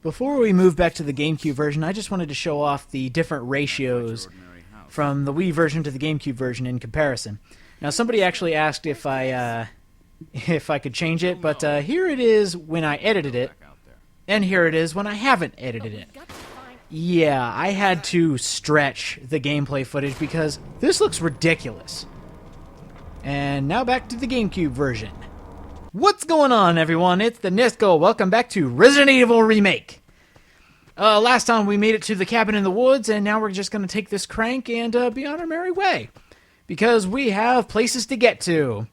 Before we move back to the GameCube version, I just wanted to show off the different ratios from the Wii version to the GameCube version in comparison. Now, somebody actually asked if I could change it, but here it is when I edited it, and here it is when I haven't edited it. Yeah, I had to stretch the gameplay footage because this looks ridiculous. And now back to the GameCube version. What's going on, everyone? It's the Nisco. Welcome back to Resident Evil Remake. Last time we made it to the cabin in the woods, and now we're just going to take this crank and be on our merry way. Because we have places to get to.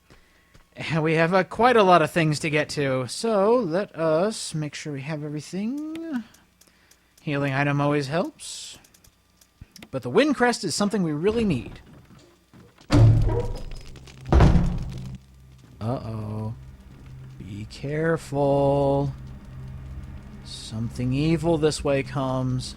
And we have quite a lot of things to get to. So, let us make sure we have everything. Healing item always helps. But the wind crest is something we really need. Uh-oh. Be careful. Something evil this way comes.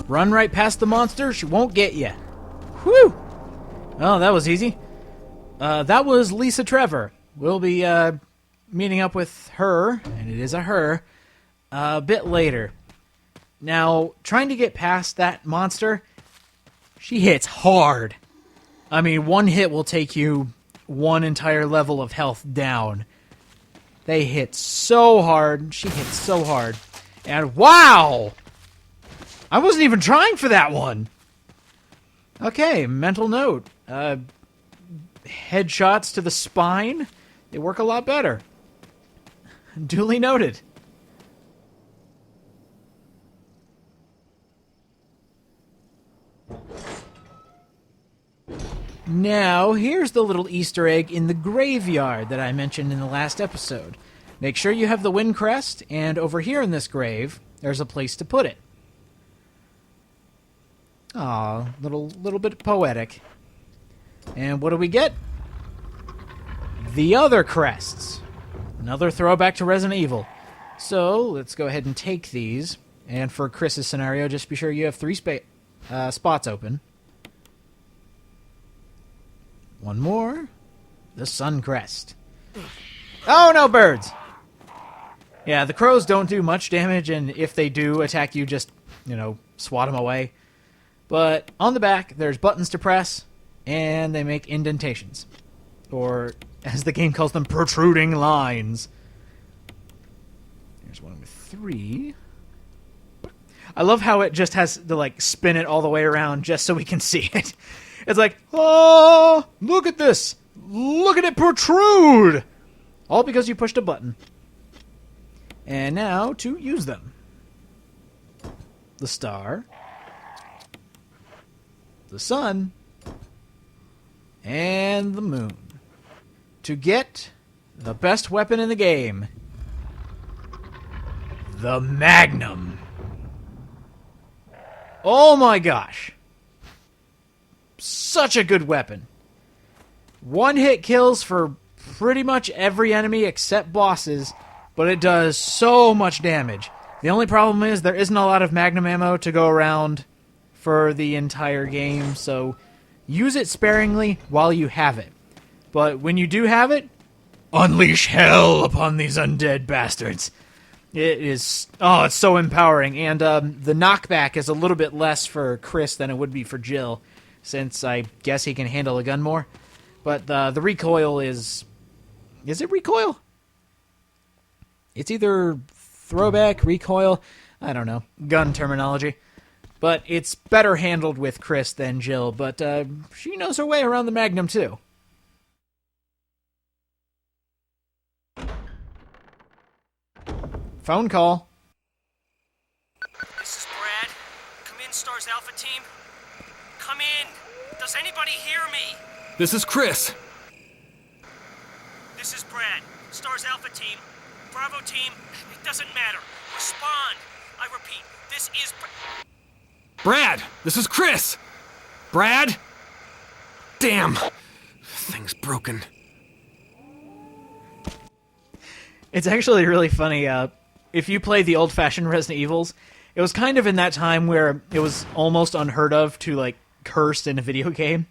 Run right past the monster, she won't get you. Whew! Oh, that was easy. That was Lisa Trevor. We'll be meeting up with her, and it is a her, a bit later. Now, trying to get past that monster, she hits hard. I mean, one hit will take you one entire level of health down. They hit so hard, she hits so hard. And wow! I wasn't even trying for that one. Okay, mental note. Headshots to the spine, they work a lot better. Duly noted. Now, here's the little Easter egg in the graveyard that I mentioned in the last episode. Make sure you have the wind crest, and over here in this grave, there's a place to put it. Aw, little bit poetic. And what do we get? The other crests. Another throwback to Resident Evil. So, let's go ahead and take these. And for Chris's scenario, just be sure you have 3 spots open. One more. The sun crest. Oh, no birds! Yeah, the crows don't do much damage, and if they do attack you, just, swat them away. But on the back, there's buttons to press, and they make indentations. Or, as the game calls them, protruding lines. Here's one with 3. I love how it just has to, spin it all the way around just so we can see it. It's like, oh, look at this! Look at it protrude! All because you pushed a button. And now, to use them. The star. The sun, and the moon, to get the best weapon in the game, the magnum. Oh my gosh. Such a good weapon. One hit kills for pretty much every enemy except bosses, but it does so much damage. The only problem is there isn't a lot of magnum ammo to go around for the entire game, so use it sparingly while you have it. But when you do have it, unleash hell upon these undead bastards. It is, it's so empowering. And the knockback is a little bit less for Chris than it would be for Jill, since I guess he can handle a gun more. But the recoil is it recoil? It's either throwback, recoil, I don't know, gun terminology. But it's better handled with Chris than Jill, but she knows her way around the Magnum, too. Phone call. This is Brad. Come in, Stars Alpha Team. Come in. Does anybody hear me? This is Chris. This is Brad. Stars Alpha Team. Bravo Team. It doesn't matter. Respond. I repeat, this is... Brad, this is Chris. Brad? Damn. Thing's broken. It's actually really funny. If you play the old-fashioned Resident Evils, it was kind of in that time where it was almost unheard of to, like, curse in a video game.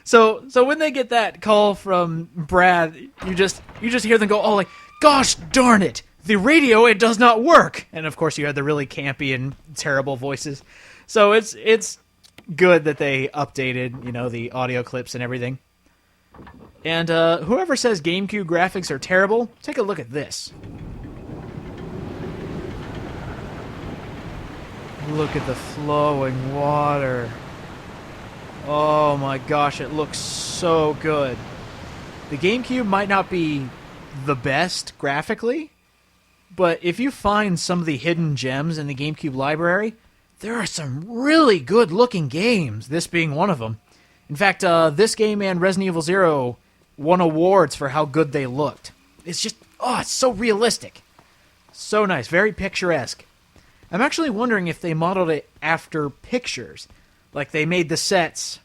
So when they get that call from Brad, you just hear them go, oh, like, gosh darn it, the radio, it does not work. And of course you had the really campy and terrible voices. So it's good that they updated, you know, the audio clips and everything. And whoever says GameCube graphics are terrible, take a look at this. Look at the flowing water. Oh my gosh, it looks so good. The GameCube might not be the best graphically, but if you find some of the hidden gems in the GameCube library, there are some really good looking games, this being one of them. In fact, this game and Resident Evil 0 won awards for how good they looked. It's just, oh, it's so realistic. So nice, very picturesque. I'm actually wondering if they modeled it after pictures. Like they made the sets,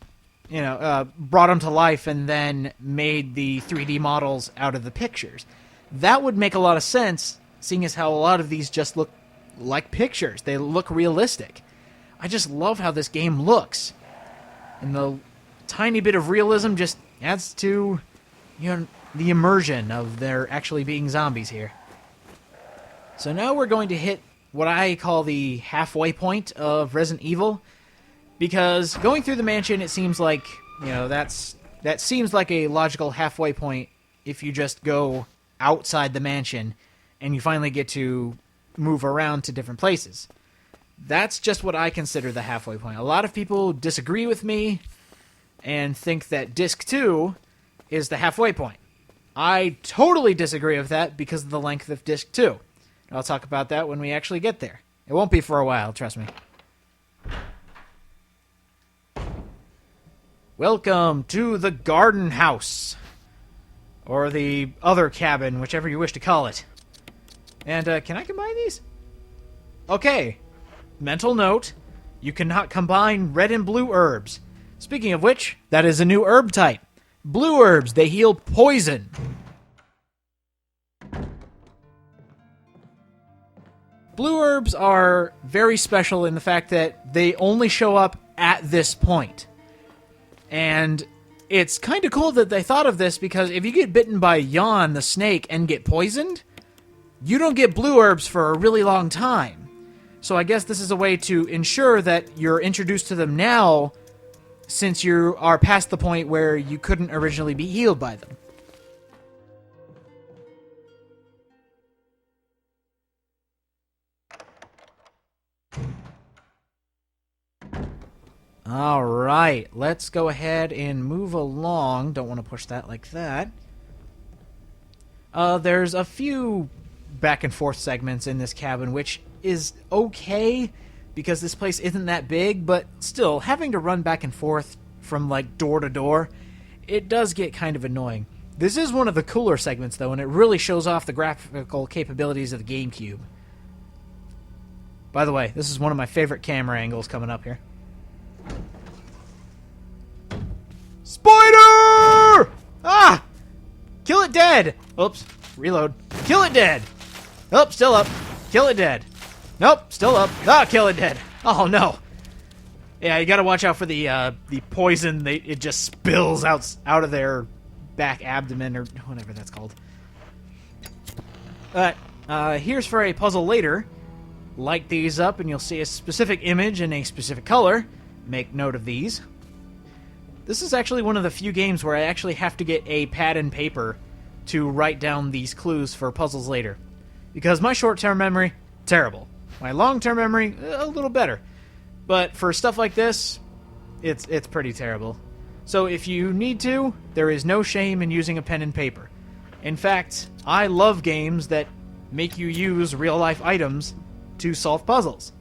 you know, brought them to life and then made the 3D models out of the pictures. That would make a lot of sense, seeing as how a lot of these just look like pictures. They look realistic. I just love how this game looks. And the tiny bit of realism just adds to, you know, the immersion of there actually being zombies here. So now we're going to hit what I call the halfway point of Resident Evil, because going through the mansion, it seems like, you know, that seems like a logical halfway point if you just go outside the mansion and you finally get to move around to different places. That's just what I consider the halfway point. A lot of people disagree with me and think that Disc 2 is the halfway point. I totally disagree with that because of the length of Disc 2. I'll talk about that when we actually get there. It won't be for a while, trust me. Welcome to the garden house. Or the other cabin, whichever you wish to call it. And, can I combine these? Okay. Mental note. You cannot combine red and blue herbs. Speaking of which, that is a new herb type. Blue herbs, they heal poison. Blue herbs are very special in the fact that they only show up at this point. And it's kind of cool that they thought of this, because if you get bitten by Yawn, the snake, and get poisoned, you don't get blue herbs for a really long time. So I guess this is a way to ensure that you're introduced to them now, since you are past the point where you couldn't originally be healed by them. Alright, let's go ahead and move along. Don't want to push that like that. There's a few back and forth segments in this cabin, which is okay, because this place isn't that big, but still, having to run back and forth from, like, door to door, it does get kind of annoying. This is one of the cooler segments, though, and it really shows off the graphical capabilities of the GameCube. By the way, this is one of my favorite camera angles coming up here. Spider! Ah! Kill it dead! Oops. Reload. Kill it dead! Oh, still up. Kill it dead. Nope, still up. Ah, kill it dead. Oh, no. Yeah, you gotta watch out for the poison. It just spills out of their back abdomen, or whatever that's called. Here's for a puzzle later. Light these up and you'll see a specific image in a specific color. Make note of these. This is actually one of the few games where I actually have to get a pad and paper to write down these clues for puzzles later. Because my short-term memory, terrible. My long-term memory, a little better. But for stuff like this, it's pretty terrible. So if you need to, there is no shame in using a pen and paper. In fact, I love games that make you use real-life items to solve puzzles.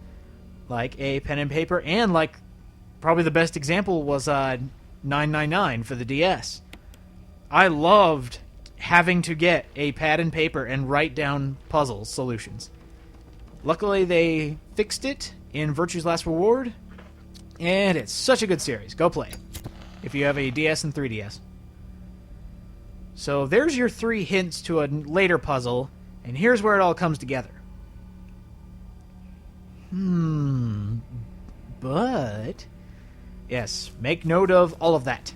Like a pen and paper, and like, probably the best example was 999 for the DS. I loved having to get a pad and paper and write down puzzle solutions. Luckily, they fixed it in Virtue's Last Reward, and it's such a good series. Go play it if you have a DS and 3DS. So there's your 3 hints to a later puzzle, and here's where it all comes together. But... yes, make note of all of that.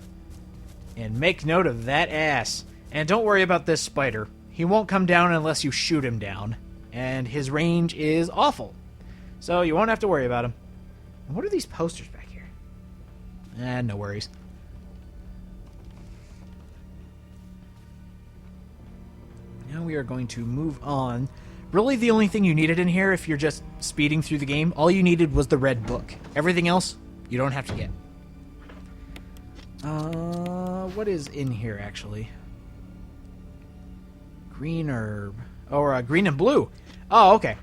And make note of that ass. And don't worry about this spider. He won't come down unless you shoot him down. And his range is awful. So you won't have to worry about him. What are these posters back here? No worries. Now we are going to move on. Really the only thing you needed in here, if you're just speeding through the game, all you needed was the red book. Everything else, you don't have to get. What is in here, actually? Green herb. Or green and blue. Oh, okay.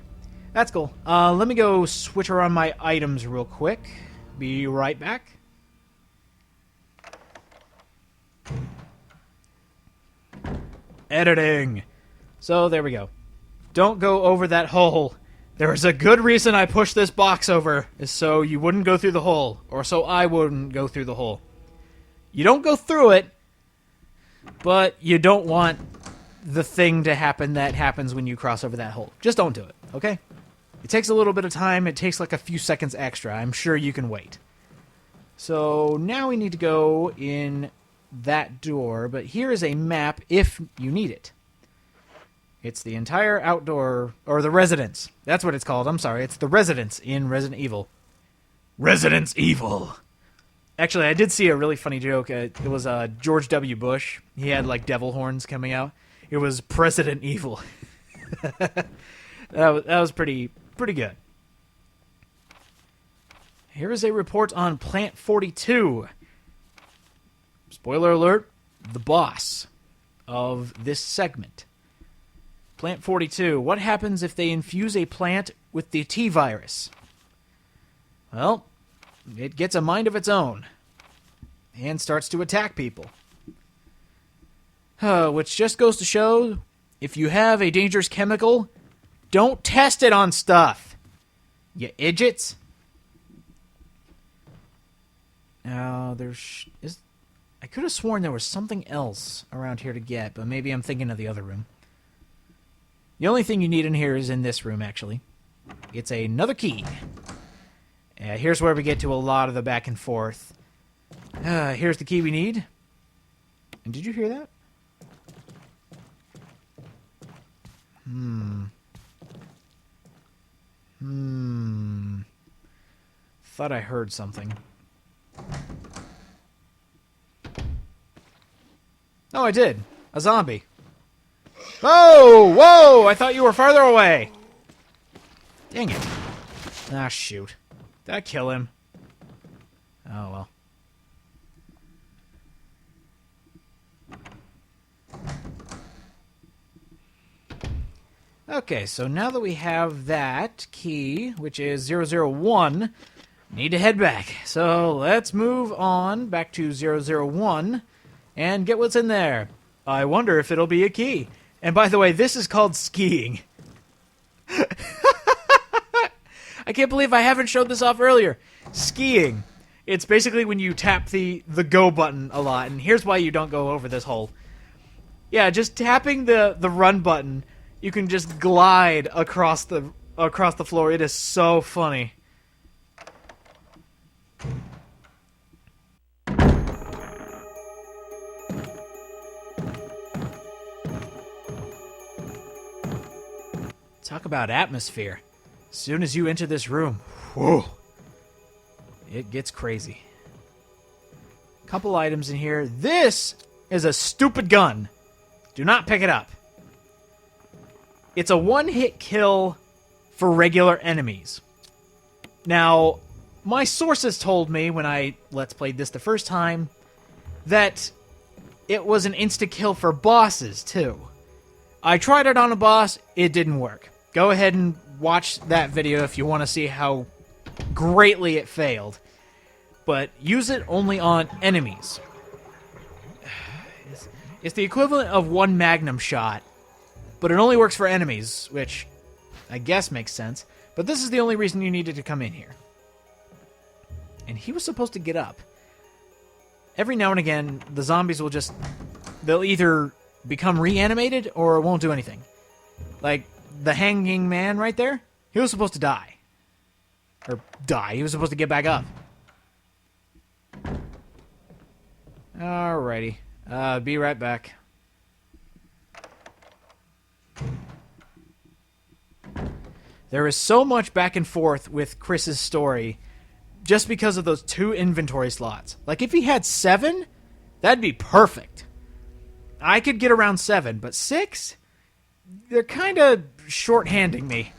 That's cool. Let me go switch around my items real quick. Be right back. Editing. So, there we go. Don't go over that hole. There is a good reason I pushed this box over, is so you wouldn't go through the hole, or so I wouldn't go through the hole. You don't go through it, but you don't want the thing to happen that happens when you cross over that hole. Just don't do it, okay? It takes a little bit of time. It takes like a few seconds extra. I'm sure you can wait. So now we need to go in that door, but here is a map if you need it. It's the entire outdoor, or the residence. That's what it's called. I'm sorry. It's the residence in Resident Evil. Residence Evil. Actually, I did see a really funny joke. It was George W. Bush. He had, like, devil horns coming out. It was President Evil. that was pretty good. Here is a report on Plant 42. Spoiler alert, the boss of this segment. Plant 42. What happens if they infuse a plant with the T-virus? Well, it gets a mind of its own and starts to attack people. Which just goes to show, if you have a dangerous chemical, don't test it on stuff. You idiots. Now, I could have sworn there was something else around here to get, but maybe I'm thinking of the other room. The only thing you need in here is in this room, actually. It's another key. Here's where we get to a lot of the back and forth. Here's the key we need. And did you hear that? Thought I heard something. Oh, I did. A zombie. Whoa! Whoa! I thought you were farther away! Dang it. Ah, shoot. Did I kill him? Oh, well. Okay, so now that we have that key, which is 001, need to head back. So let's move on back to 001 and get what's in there. I wonder if it'll be a key. And by the way, this is called skiing. I can't believe I haven't showed this off earlier. Skiing. It's basically when you tap the go button a lot, and here's why you don't go over this hole. Yeah, just tapping the run button, you can just glide across the floor. It is so funny. Talk about atmosphere. As soon as you enter this room, whoa, it gets crazy. Couple items in here. This is a stupid gun. Do not pick it up. It's a one-hit kill for regular enemies. Now, my sources told me when I Let's Played this the first time that it was an insta-kill for bosses, too. I tried it on a boss, it didn't work. Go ahead and watch that video if you want to see how greatly it failed. But use it only on enemies. It's the equivalent of one magnum shot, but it only works for enemies, which I guess makes sense. But this is the only reason you needed to come in here. And he was supposed to get up. Every now and again, the zombies will just... They'll either become reanimated or won't do anything. Like, the hanging man right there, he was supposed to die. Or die. He was supposed to get back up. Alrighty. Be right back. There is so much back and forth with Chris's story just because of those 2 inventory slots. Like, if he had 7, that'd be perfect. I could get around 7, but 6? They're kind of short-handing me.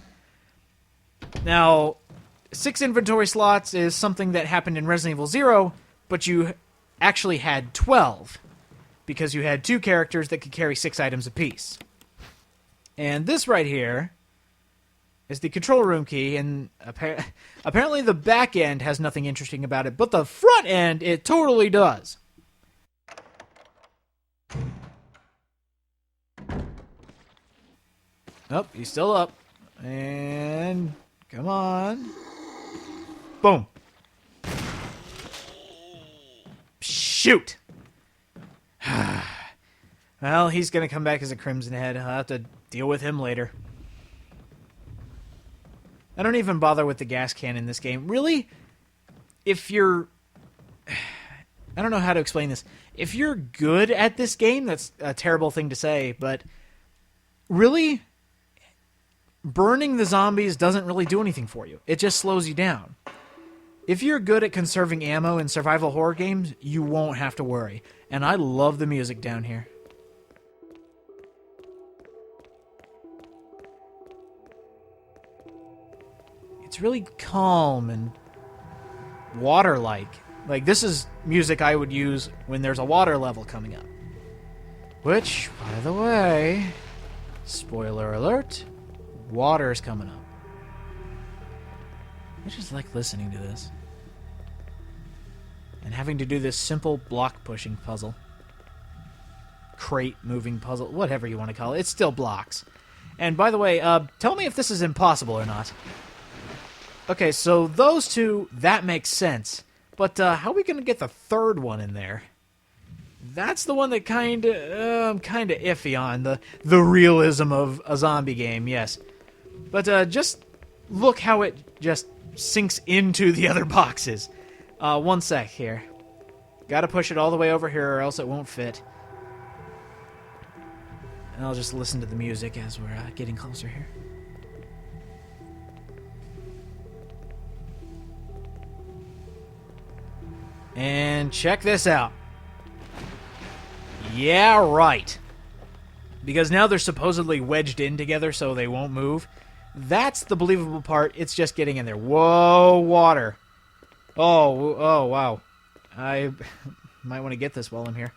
Now, 6 inventory slots is something that happened in Resident Evil 0, but you actually had 12, because you had 2 characters that could carry 6 items apiece. And this right here is the control room key, and apparently the back end has nothing interesting about it, but the front end, it totally does. Oh, he's still up. And come on. Boom. Shoot! Well, he's going to come back as a Crimson Head. I'll have to deal with him later. I don't even bother with the gas can in this game. Really, if you're... I don't know how to explain this. If you're good at this game, that's a terrible thing to say, but really, burning the zombies doesn't really do anything for you. It just slows you down. If you're good at conserving ammo in survival horror games, you won't have to worry. And I love the music down here. It's really calm and water-like. Like, this is music I would use when there's a water level coming up. Which, by the way, spoiler alert, water's coming up. I just like listening to this. And having to do this simple block-pushing puzzle. Crate-moving puzzle, whatever you want to call it. It's still blocks. And by the way, tell me if this is impossible or not. Okay, so those 2, that makes sense. But how are we going to get the 3rd one in there? That's the one that I'm kind of iffy on. The realism of a zombie game, yes. But just look how it just sinks into the other boxes. One sec here. Gotta push it all the way over here or else it won't fit. And I'll just listen to the music as we're getting closer here. And check this out. Yeah, right. Because now they're supposedly wedged in together so they won't move. That's the believable part. It's just getting in there. Whoa, water. Oh, wow. I might want to get this while I'm here.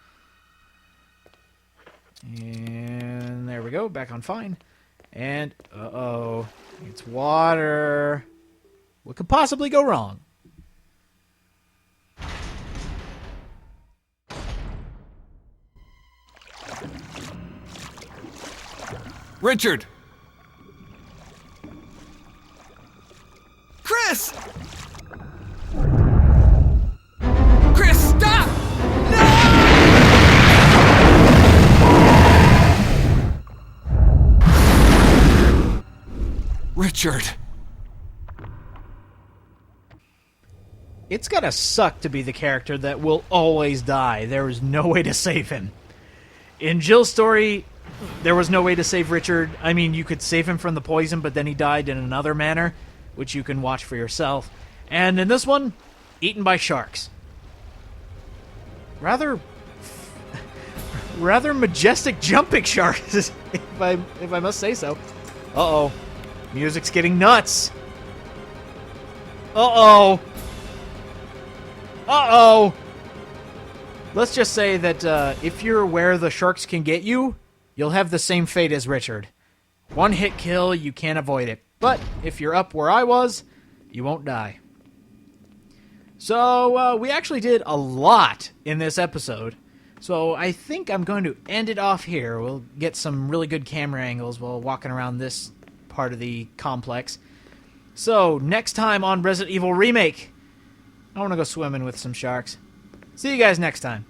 And there we go. Back on fine. And, uh-oh. It's water. What could possibly go wrong? Richard! Chris! Chris, stop! No! Richard. It's gotta suck to be the character that will always die. There is no way to save him. In Jill's story, there was no way to save Richard. I mean, you could save him from the poison, but then he died in another manner, which you can watch for yourself. And in this one, eaten by sharks. Rather majestic jumping sharks, if I must say so. Uh-oh. Music's getting nuts. Uh-oh. Uh-oh. Let's just say that if you're where the sharks can get you, you'll have the same fate as Richard. One hit kill, you can't avoid it. But if you're up where I was, you won't die. So, we actually did a lot in this episode. So I think I'm going to end it off here. We'll get some really good camera angles while walking around this part of the complex. So, next time on Resident Evil Remake, I want to go swimming with some sharks. See you guys next time.